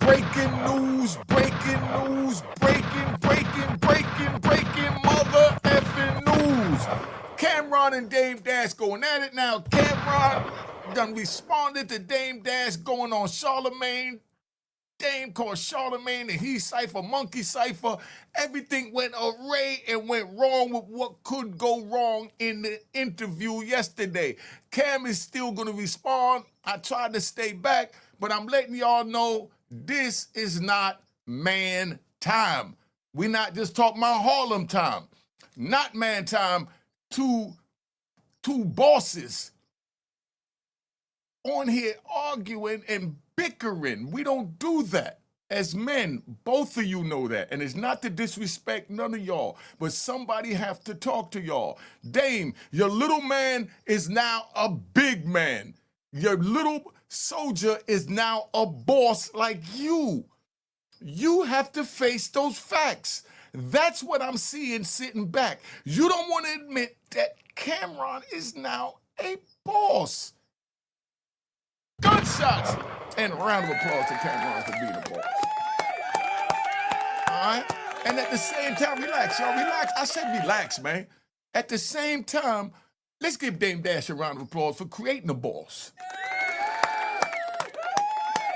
Breaking news, breaking news, breaking mother effing news. Cameron and Dame Dash going at it now. Cameron done responded to Dame Dash going on Charlamagne. Dame called Charlamagne the he cipher, monkey cipher. Everything went array and went wrong with what could go wrong in the interview yesterday. Cam is still going to respond. I tried to stay back, but I'm letting y'all know this is not man time. We're not just talking about Harlem time. Not man time. Two bosses on here arguing and bickering. We don't do that. As men, both of you know that. And it's not to disrespect none of y'all, but somebody have to talk to y'all. Dame, your little man is now a big man. Your little soldier is now a boss like you. You have to face those facts. That's what I'm seeing sitting back. You don't want to admit that Cameron is now a boss. Gunshots and a round of applause to Cameron for being a boss. All right? And at the same time, relax, y'all. Relax. I said relax, man. At the same time, let's give Dame Dash a round of applause for creating a boss.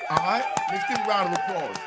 All right? Let's give a round of applause.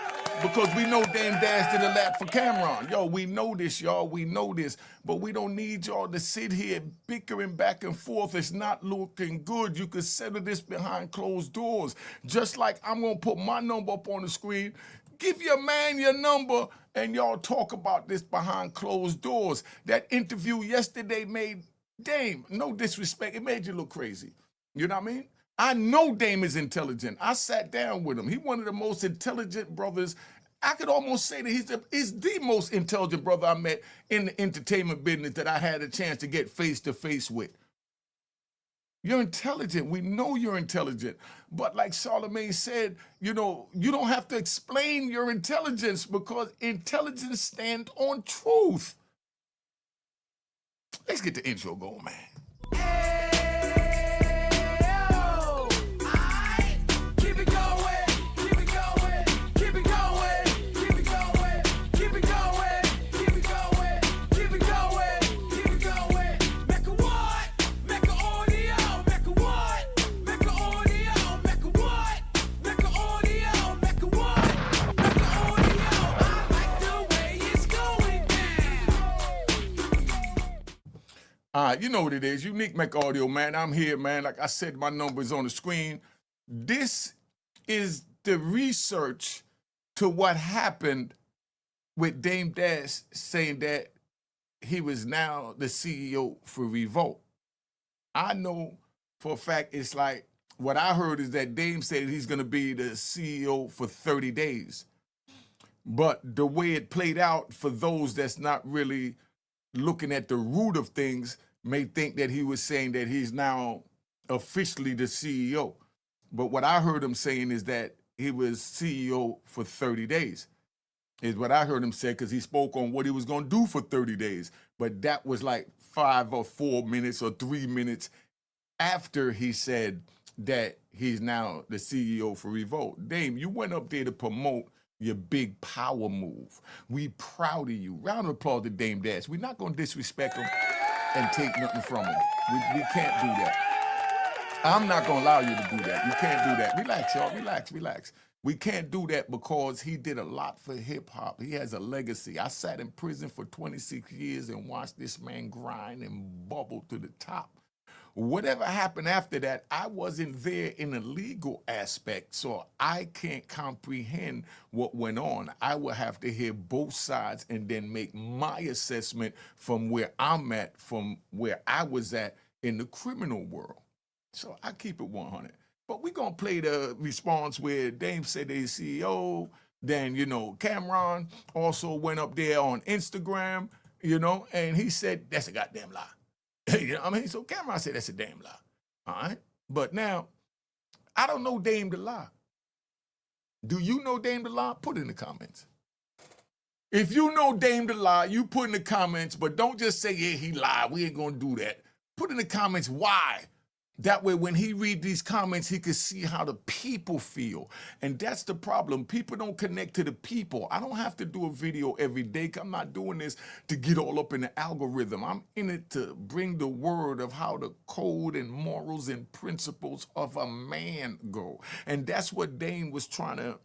Because we know Dame Dash did a lap for Cameron. Yo, we know this, y'all. We know this. But we don't need y'all to sit here bickering back and forth. It's not looking good. You can settle this behind closed doors. Just like I'm going to put my number up on the screen. Give your man your number and y'all talk about this behind closed doors. That interview yesterday made Dame, no disrespect, it made you look crazy. You know what I mean? I know Dame is intelligent. I sat down with him. He's one of the most intelligent brothers. I could almost say that he's the most intelligent brother I met in the entertainment business that I had a chance to get face-to-face with. You're intelligent. We know you're intelligent. But like Charlamagne said, you know, you don't have to explain your intelligence because intelligence stands on truth. Let's get the intro going, man. You know what it is. Unique Mech Audio, man. I'm here, man. Like I said, my number is on the screen. This is the research to what happened with Dame Dash saying that he was now the CEO for Revolt. I know for a fact it's like, what I heard is that Dame said he's going to be the CEO for 30 days. But the way it played out, for those that's not really looking at the root of things, may think that he was saying that he's now officially the CEO. But what I heard him saying is that he was CEO for 30 days, is what I heard him say, because he spoke on what he was going to do for 30 days. But that was like 5 or 4 minutes or 3 minutes after he said that he's now the CEO for Revolt. Dame, you went up there to promote your big power move. We proud of you. Round of applause to Dame Dash. We're not going to disrespect him and take nothing from him. We can't do that. I'm not going to allow you to do that. You can't do that. Relax, y'all. Relax. We can't do that because he did a lot for hip-hop. He has a legacy. I sat in prison for 26 years and watched this man grind and bubble to the top. Whatever happened after that, I wasn't there in the legal aspect, so I can't comprehend what went on. I will have to hear both sides and then make my assessment from where I'm at, from where I was at in the criminal world. So I keep it 100. But we're going to play the response where Dame said he's CEO. Then, you know, Cameron also went up there on Instagram, you know, and he said, that's a goddamn lie. You know what I mean? So Cameron said that's a damn lie. All right? But now, I don't know Dame to lie. Do you know Dame to lie? Put it in the comments. If you know Dame to lie, you put in the comments, but don't just say, yeah, he lied. We ain't going to do that. Put in the comments why. That way, when he read these comments, he could see how the people feel. And that's the problem. People don't connect to the people. I don't have to do a video every day. I'm not doing this to get all up in the algorithm. I'm in it to bring the word of how the code and morals and principles of a man go. And that's what Dame was trying to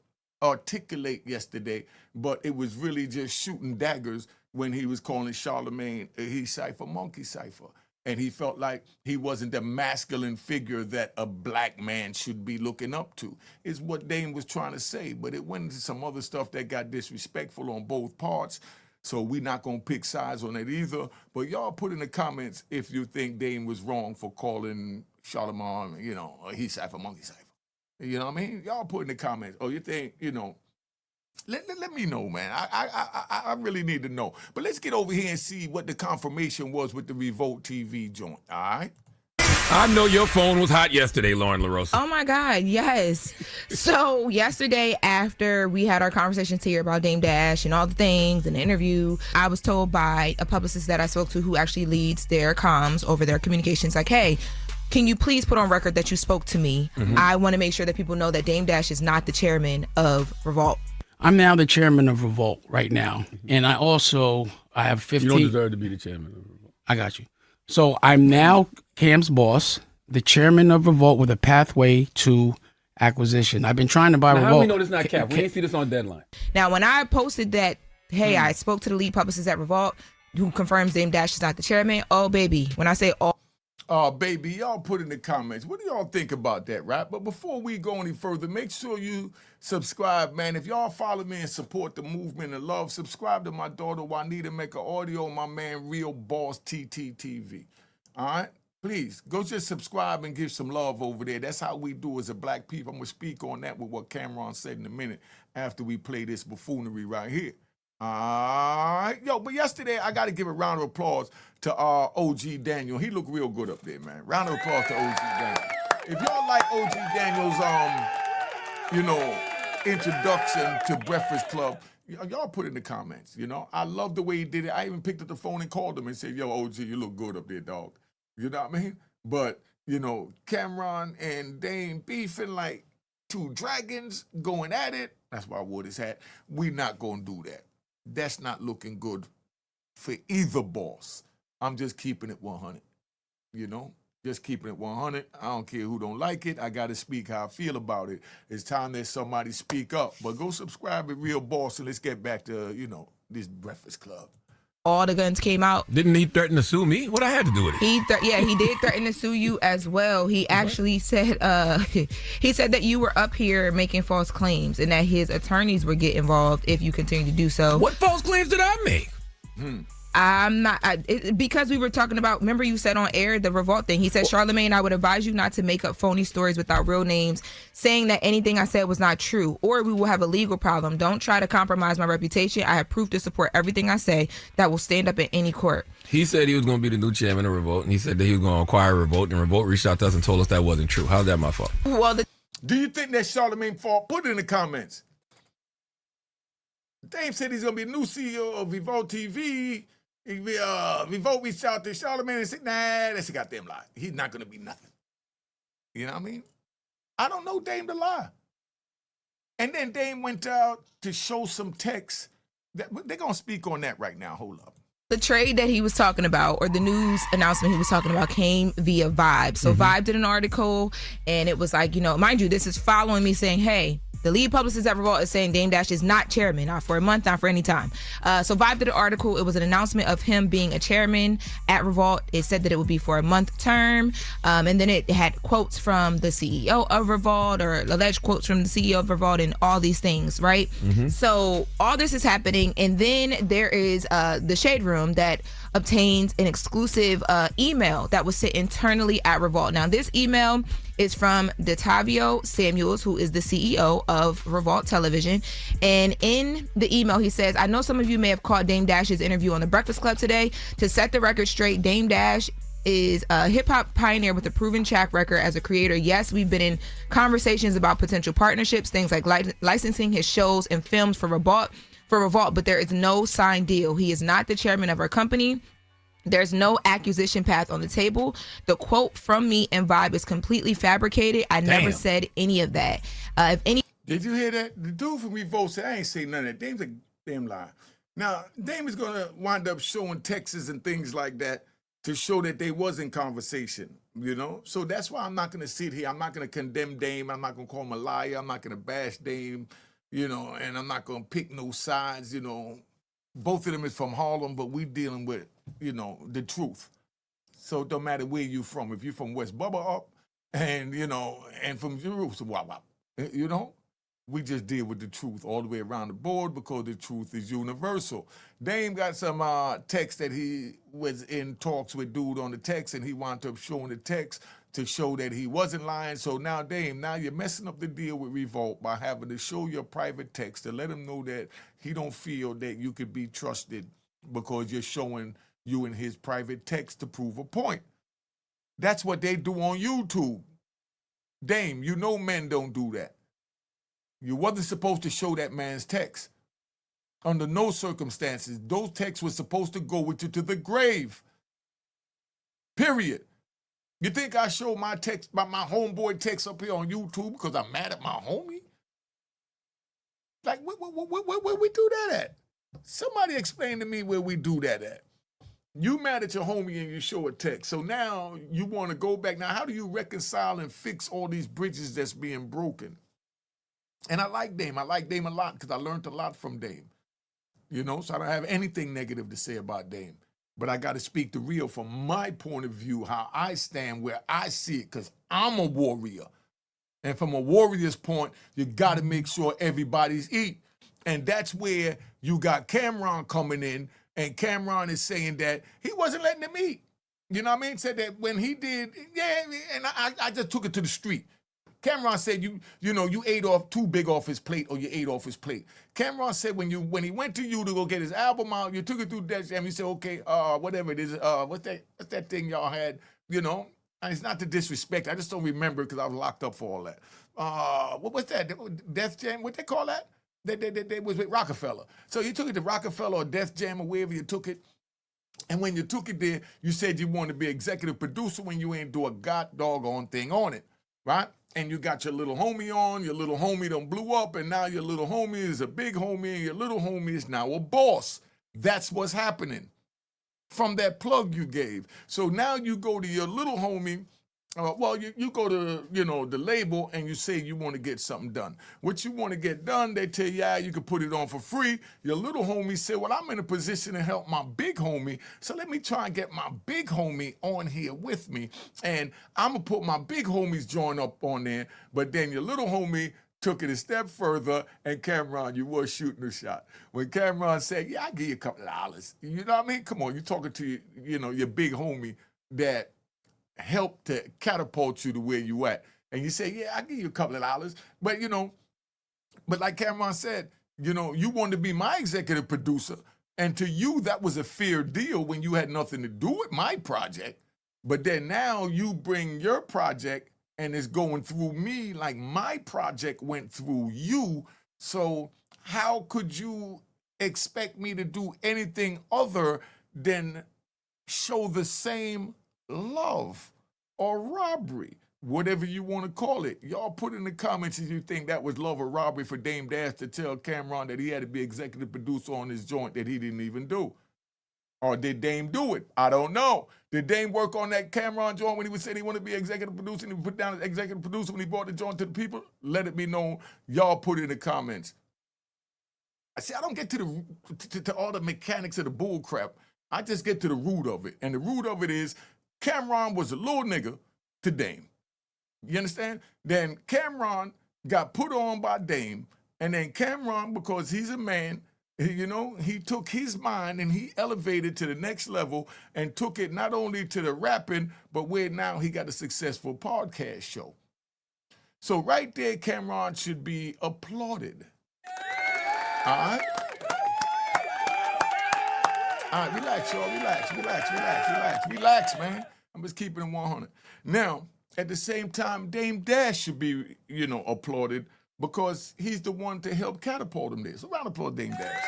articulate yesterday, but it was really just shooting daggers when he was calling Charlamagne he cipher, monkey cipher. And he felt like he wasn't the masculine figure that a black man should be looking up to, is what Dame was trying to say. But it went into some other stuff that got disrespectful on both parts. So we're not going to pick sides on it either. But y'all put in the comments if you think Dame was wrong for calling Charlamagne, he cipher, monkey cipher. You know what I mean? Y'all put in the comments, you think, let me know, man. I really need to know. But let's get over here and see what the confirmation was with the Revolt TV joint, all right? I know your phone was hot yesterday, Lauren LaRosa. Oh, my God, yes. So yesterday, after we had our conversations here about Dame Dash and all the things and the interview, I was told by a publicist that I spoke to who actually leads their comms over their communications, like, hey, can you please put on record that you spoke to me? Mm-hmm. I want to make sure that people know that Dame Dash is not the chairman of Revolt. I'm now the chairman of Revolt right now. And I have 15. You don't deserve to be the chairman of Revolt. I got you. So I'm now Cam's boss, the chairman of Revolt with a pathway to acquisition. I've been trying to buy Revolt. How do we know this is not Cap? We didn't see this on Deadline. Now, when I posted that, hey, I spoke to the lead publicist at Revolt, who confirms Dame Dash is not the chairman, oh, baby. When I say all, baby, y'all put in the comments. What do y'all think about that, right? But before we go any further, make sure you subscribe, man. If y'all follow me and support the movement and love, subscribe to my daughter Juanita Make a Audio, my man Real Boss TTTV. All right? Please, go just subscribe and give some love over there. That's how we do as a black people. I'm going to speak on that with what Cameron said in a minute after we play this buffoonery right here. All right. Yo, but yesterday, I got to give a round of applause to OG Daniel. He looked real good up there, man. Round of applause to OG Daniel. If y'all like OG Daniel's, introduction to Breakfast Club, y'all put in the comments, I love the way he did it. I even picked up the phone and called him and said, yo, OG, you look good up there, dog. You know what I mean? But, Cameron and Dame beefing like two dragons going at it. That's why I wore this hat. We not going to do that. That's not looking good for either boss. I'm just keeping it 100, just keeping it 100. I don't care who don't like it. I got to speak how I feel about it. It's time that somebody speak up. But go subscribe to Real Boss and let's get back to, this Breakfast Club. All the guns came out. Didn't he threaten to sue me? What I had to do with it? He did threaten to sue you as well. He actually said he said that you were up here making false claims and that his attorneys would get involved if you continue to do so. What false claims did I make? I'm not, because we were talking about, remember you said on air the Revolt thing. He said, Charlamagne, I would advise you not to make up phony stories without real names, saying that anything I said was not true, or we will have a legal problem. Don't try to compromise my reputation. I have proof to support everything I say that will stand up in any court. He said he was going to be the new chairman of Revolt, and he said that he was going to acquire Revolt, and Revolt reached out to us and told us that wasn't true. How's that my fault? Well, do you think that's Charlamagne's fault? Put it in the comments. Dame said he's going to be a new CEO of Revolt TV. Revolt reached out to Charlamagne and said, nah, that's a goddamn lie. He's not going to be nothing. You know what I mean? I don't know Dame to lie. And then Dame went out to show some text. They're going to speak on that right now. Hold up. The trade that he was talking about, or the news announcement he was talking about, came via Vibe. So Vibe did an article, and it was like, mind you, this is following me saying, hey, the lead publicist at Revolt is saying Dame Dash is not chairman, not for a month, not for any time. So Vibe did an article. It was an announcement of him being a chairman at Revolt. It said that it would be for a month term. And then it had quotes from the CEO of Revolt, or alleged quotes from the CEO of Revolt, and all these things, right? So all this is happening. And then there is the Shade Room that obtains an exclusive email that was sent internally at Revolt. Now, this email is from Detavio Samuels, who is the CEO of Revolt Television. And in the email, he says, I know some of you may have caught Dame Dash's interview on the Breakfast Club today. To set the record straight, Dame Dash is a hip-hop pioneer with a proven track record as a creator. Yes, we've been in conversations about potential partnerships, things like licensing his shows and films for Revolt, but there is no signed deal. He is not the chairman of our company. There's no accusation path on the table. The quote from me and Vibe is completely fabricated. I never said any of that. If any Did you hear that? The dude from Revolt said, I ain't say none of that. Dame's a damn lie. Now, Dame is going to wind up showing texts and things like that to show that they was in conversation, you know? So that's why I'm not going to sit here. I'm not going to condemn Dame. I'm not going to call him a liar. I'm not going to bash Dame, you know, and I'm not going to pick no sides, you know. Both of them is from Harlem, but we dealing with, you know, the truth. So it don't matter where you from. If you're from West Bubba up and, you know, and from Jerusalem, you know, we just deal with the truth all the way around the board because the truth is universal. Dame got some text that he was in talks with dude on the text, and he wound up showing the text to show that he wasn't lying. So now, Dame, now you're messing up the deal with Revolt by having to show your private text to let him know that he don't feel that you could be trusted because you're showing you in his private text to prove a point. That's what they do on YouTube. Dame, you know men don't do that. You wasn't supposed to show that man's text. Under no circumstances. Those texts were supposed to go with you to the grave. Period. You think I show my text, my homeboy text up here on YouTube because I'm mad at my homie? Like, where we do that at? Somebody explain to me where we do that at. You mad at your homie and you show a text. So now you want to go back. Now, how do you reconcile and fix all these bridges that's being broken? And I like Dame. I like Dame a lot because I learned a lot from Dame. You know, so I don't have anything negative to say about Dame. But I got to speak the real from my point of view, how I stand, where I see it, because I'm a warrior. And from a warrior's point, you got to make sure everybody's eat. And that's where you got Cameron coming in, and Cameron is saying that he wasn't letting them eat. You know what I mean? Said that when he did, yeah, and I just took it to the street. Cameron said, you know, you ate off too big off his plate, or you ate off his plate. Cameron said when he went to you to go get his album out, you took it through Def Jam. You said, okay, whatever it is, what's that thing y'all had, you know? And it's not to disrespect. I just don't remember because I was locked up for all that. What's that? Def Jam? What they call that? They was with Roc-A-Fella. So you took it to Roc-A-Fella or Def Jam or wherever you took it. And when you took it there, you said you wanted to be executive producer when you ain't do a doggone thing on it, right? And you got your little homie on, your little homie done blew up, and now your little homie is a big homie, and your little homie is now a boss. That's what's happening from that plug you gave. So now you go to your little homie, you go to, you know, the label, and you say you want to get something done. What you want to get done, they tell you, yeah, you can put it on for free. Your little homie said, well, I'm in a position to help my big homie, so let me try and get my big homie on here with me, and I'm going to put my big homie's joint up on there, but then your little homie took it a step further, and Cameron, you was shooting a shot. When Cameron said, yeah, I'll give you a couple of dollars, you know what I mean? Come on, you're talking to, you know, your big homie that help to catapult you to where you at. And you say, yeah, I'll give you a couple of dollars. But, you know, but like Cameron said, you know, you wanted to be my executive producer. And to you, that was a fair deal when you had nothing to do with my project. But then now you bring your project and it's going through me like my project went through you. So how could you expect me to do anything other than show the same love or robbery, whatever you want to call it? Y'all put in the comments if you think that was love or robbery for Dame Dash to tell Cameron that he had to be executive producer on his joint that he didn't even do. Or did Dame do it? I don't know. Did Dame work on that Cameron joint when he was saying he wanted to be executive producer and he put down as executive producer when he brought the joint to the people? Let it be known. Y'all put it in the comments. I see, I don't get to all the mechanics of the bull crap. I just get to the root of it. And the root of it is Cameron was a little nigga to Dame. You understand? Then Cameron got put on by Dame. And then Cameron, because he's a man, you know, he took his mind and he elevated to the next level and took it not only to the rapping, but where now he got a successful podcast show. So right there, Cameron should be applauded. All right? All right, relax, y'all. Relax, man. I'm just keeping it 100. Now, at the same time, Dame Dash should be, you know, applauded because he's the one to help catapult him there. So round of applause, Dame Dash.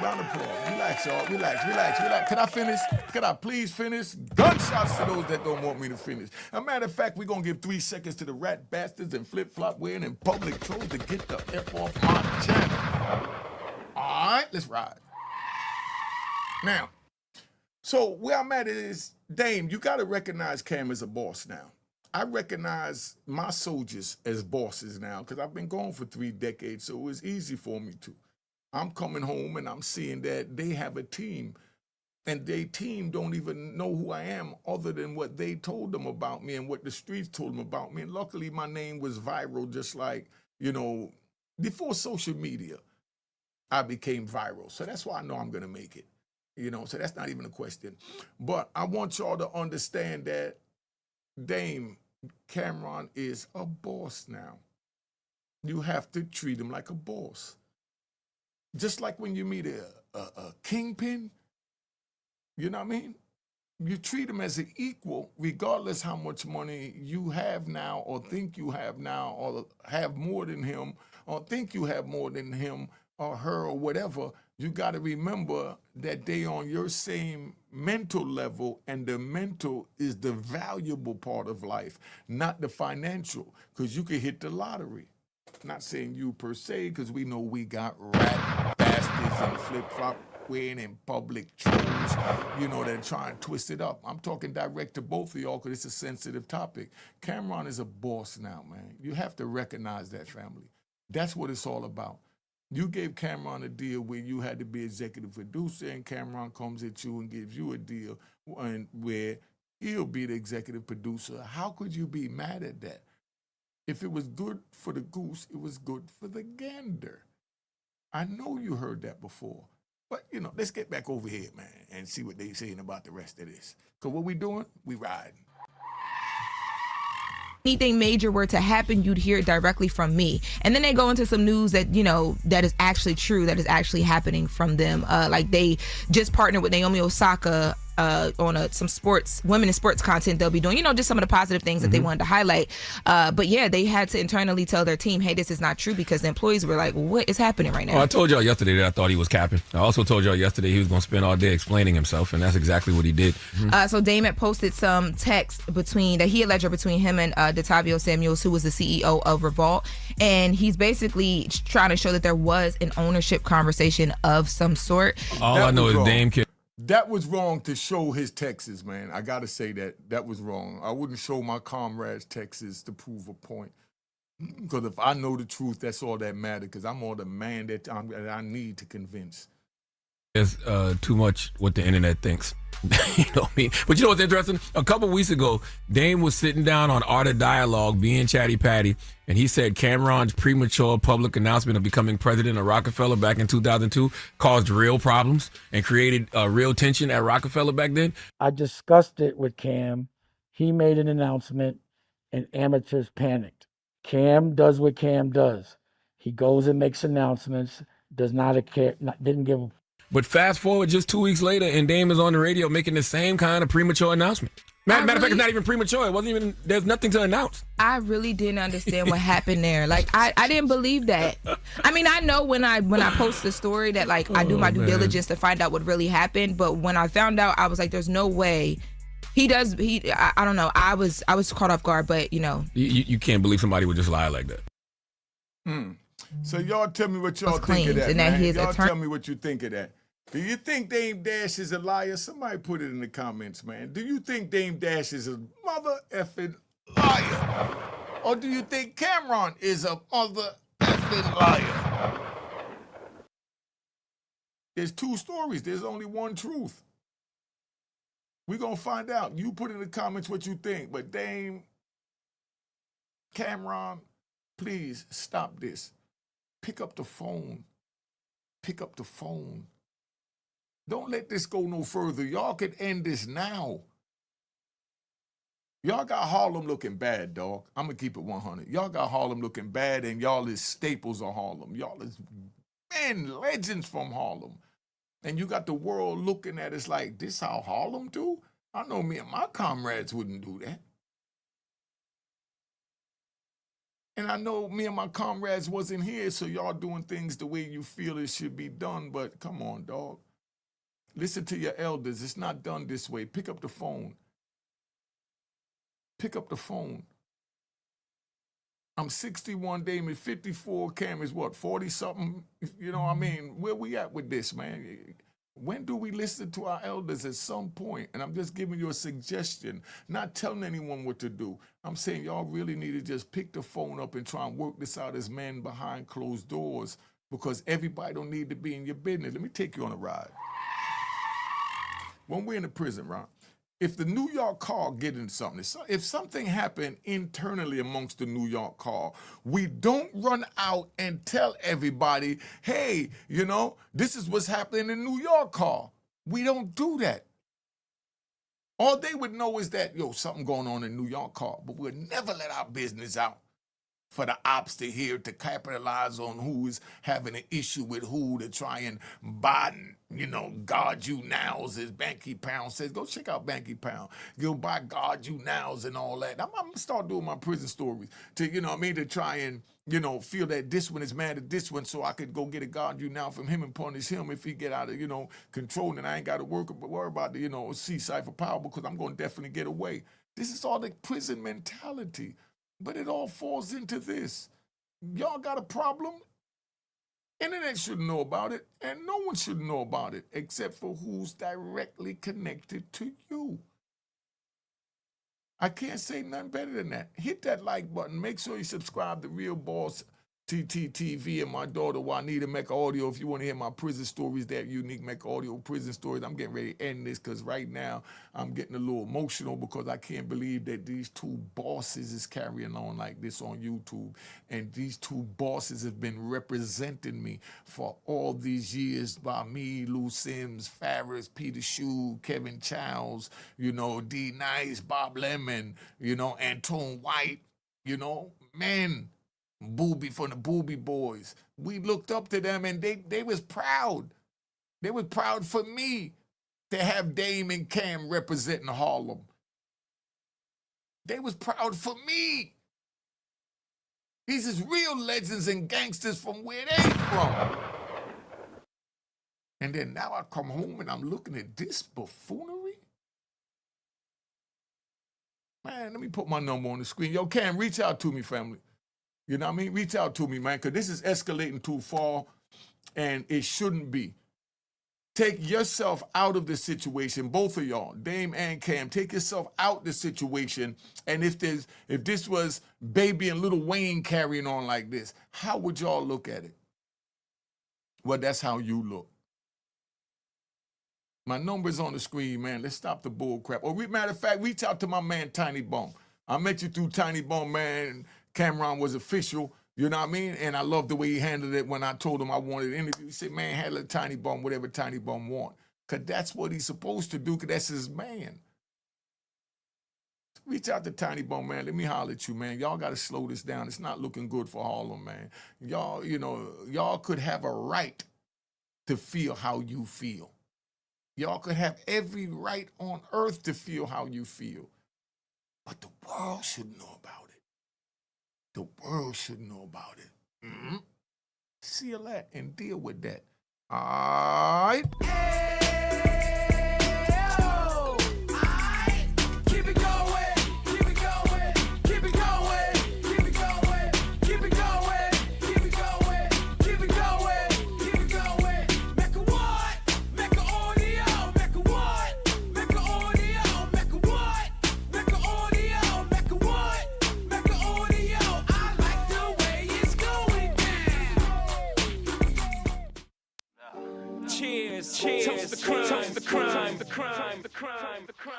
Round of applause. Relax, y'all. Relax, relax, relax. Can I finish? Can I please finish? Gunshots to those that don't want me to finish. As a matter of fact, we're going to give 3 seconds to the rat bastards and flip-flop wearing and public trolls to get the F off my channel. All right, let's ride. Now, so where I'm at is, Dame, you got to recognize Cam as a boss now. I recognize my soldiers as bosses now because I've been gone for 3 decades, so it was easy for me to. I'm coming home and I'm seeing that they have a team, and their team don't even know who I am other than what they told them about me and what the streets told them about me. And luckily, my name was viral, just like, you know, before social media, I became viral. So that's why I know I'm going to make it, you know, so that's not even a question. But I want y'all to understand that Dame Cameron is a boss now. You have to treat him like a boss. Just like when you meet a kingpin, you know what I mean? You treat him as an equal, regardless how much money you have now or think you have now or have more than him or think you have more than him or her or whatever. You got to remember that they on your same mental level, and the mental is the valuable part of life, not the financial, because you could hit the lottery. Not saying you per se, because we know we got rat bastards and flip-flop wearing in public trolls, you know, that try and twist it up. I'm talking direct to both of y'all because it's a sensitive topic. Cameron is a boss now, man. You have to recognize that, family. That's what it's all about. You gave Cameron a deal where you had to be executive producer, and Cameron comes at you and gives you a deal where he'll be the executive producer. How could you be mad at that? If it was good for the goose, it was good for the gander. I know you heard that before. But, you know, let's get back over here, man, and see what they're saying about the rest of this. Because what we doing? We riding. Anything major were to happen, you'd hear it directly from me. And then they go into some news that, you know, that is actually true, that is actually happening from them. Like they just partnered with Naomi Osaka on some women in sports content they'll be doing, you know, just some of the positive things that they wanted to highlight. But yeah, they had to internally tell their team, hey, this is not true, because the employees were like, what is happening right now? Oh, I told y'all yesterday that I thought he was capping. I also told y'all yesterday he was going to spend all day explaining himself, and that's exactly what he did. So Dame had posted some text between him and Detavio Samuels, who was the CEO of Revolt, and he's basically trying to show that there was an ownership conversation of some sort. All I know is Dame can. That was wrong to show his texts, man. I got to say that was wrong. I wouldn't show my comrades' texts to prove a point. Because if I know the truth, that's all that matters, because I'm all the man that I need to convince. There's too much what the internet thinks. You know what I mean? But you know what's interesting? A couple weeks ago, Dame was sitting down on Art of Dialogue, being chatty patty, and he said Cameron's premature public announcement of becoming president of Roc-A-Fella back in 2002 caused real problems and created real tension at Roc-A-Fella back then. I discussed it with Cam. He made an announcement, and amateurs panicked. Cam does what Cam does. He goes and makes announcements, didn't give a. But fast forward just 2 weeks later, and Dame is on the radio making the same kind of premature announcement. Matter of fact, it's not even premature. It wasn't even. There's nothing to announce. I really didn't understand what happened there. Like I didn't believe that. I mean, I know when I post the story that like I do my due diligence to find out what really happened. But when I found out, I was like, there's no way. I don't know. I was caught off guard. But you know, you can't believe somebody would just lie like that. So y'all tell me what y'all think of that, man. Y'all tell me what you think of that. Do you think Dame Dash is a liar? Somebody put it in the comments, man. Do you think Dame Dash is a mother effing liar? Or do you think Cameron is a mother effing liar? There's 2 stories. There's only one truth. We're going to find out. You put in the comments what you think. But Dame, Cameron, please stop this. Pick up the phone. Pick up the phone. Don't let this go no further. Y'all can end this now. Y'all got Harlem looking bad, dog. I'm going to keep it 100. Y'all got Harlem looking bad, and y'all is staples of Harlem. Y'all is, man, legends from Harlem. And you got the world looking at us like, this how Harlem do? I know me and my comrades wouldn't do that. And I know me and my comrades wasn't here, so y'all doing things the way you feel it should be done, but come on, dog. Listen to your elders. It's not done this way. Pick up the phone. Pick up the phone. I'm 61, Damon, 54, Cam is what, 40-something? You know what I mean? Where we at with this, man? When do we listen to our elders at some point? And I'm just giving you a suggestion, not telling anyone what to do. I'm saying y'all really need to just pick the phone up and try and work this out as men behind closed doors, because everybody don't need to be in your business. Let me take you on a ride. When we're in the prison, right? If the New York car get into something, if something happened internally amongst the New York car, we don't run out and tell everybody, hey, you know, this is what's happening in New York car. We don't do that. All they would know is that, yo, something going on in New York car, but we'll never let our business out for the ops to hear, to capitalize on who is having an issue with who, to try and Biden, you know, guard you nows, as Banky Pound says. Go check out Banky Pound. Go buy guard you nows and all that. I'm going to start doing my prison stories to, you know what I mean, to try and, you know, feel that this one is mad at this one, so I could go get a guard you now from him and punish him if he get out of, you know, control, and I ain't got to worry about the, you know, C-Cypher power, because I'm going to definitely get away. This is all the prison mentality. But it all falls into this. Y'all got a problem? Internet shouldn't know about it, and no one should know about it except for who's directly connected to you. I can't say nothing better than that. Hit that like button. Make sure you subscribe to Real Boss TTTV and my daughter Juanita Mecca Audio if you want to hear my prison stories, that unique Mecca Audio prison stories. I'm getting ready to end this because right now I'm getting a little emotional because I can't believe that these two bosses is carrying on like this on YouTube. And these two bosses have been representing me for all these years by me, Lou Sims, Farris, Peter Shue, Kevin Childs, you know, D Nice, Bob Lemon, you know, Antone White, you know, men. Booby from the Booby Boys. We looked up to them and they was proud. They was proud for me to have Dame and Cam representing Harlem. They was proud for me. These is real legends and gangsters from where they from. And then now I come home and I'm looking at this buffoonery. Man, let me put my number on the screen. Yo, Cam, reach out to me, family. You know what I mean? Reach out to me, man, because this is escalating too far, and it shouldn't be. Take yourself out of the situation, both of y'all, Dame and Cam. Take yourself out the situation, and if this was Baby and Lil Wayne carrying on like this, how would y'all look at it? Well, that's how you look. My number's on the screen, man. Let's stop the bull crap. Or, matter of fact, reach out to my man, Tiny Bone. I met you through Tiny Bone, man. Cameron was official, you know what I mean? And I love the way he handled it when I told him I wanted an interview. He said, man, handle Tiny Bone, whatever Tiny Bone want. Because that's what he's supposed to do, because that's his man. Reach out to Tiny Bone, man. Let me holler at you, man. Y'all got to slow this down. It's not looking good for Harlem, man. Y'all, you know, y'all could have a right to feel how you feel. Y'all could have every right on earth to feel how you feel. But the world should know about it. The world should know about it. Mm-hmm. Seal that and deal with that. All right. Keep it going, keep it going, keep it going, keep it going, keep it going, keep it going, keep it going, keep it going. Make a what? Make a audio, make a what? Make a audio, make a what? Make a audio, make a what? Make a audio. I like the way it's going down. Cheers, cheers, toast the crime, toast the crime, the crime, the crime, the crime.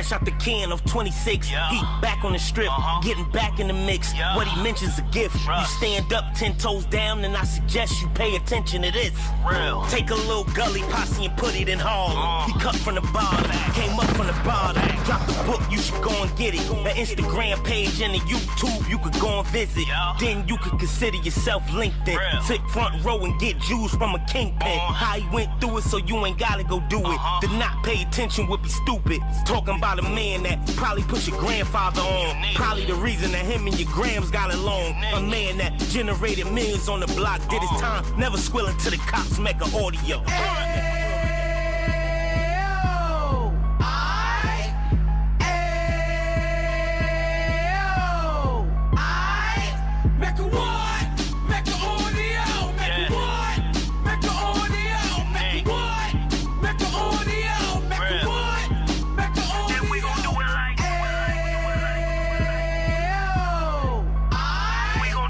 fresh out the can of 26. He back on the strip, getting back in the mix. What he mentions a gift. You stand up 10 toes down, and I suggest you pay attention to this. Take a little gully posse and put it in Harlem. He cut from the bar, came up from the bottom. Drop the book, you should go and get it. The Instagram page and the YouTube, you could go and visit. Then you could consider yourself linked in. Sit front row and get Jews from a kingpin. How he went through it, so you ain't gotta go do it. To not pay attention would be stupid. Talking about a man that probably put your grandfather on. Probably the reason that him and your grams got along. A man that generated millions on the block, did his time, never squealing to the cops make an audio.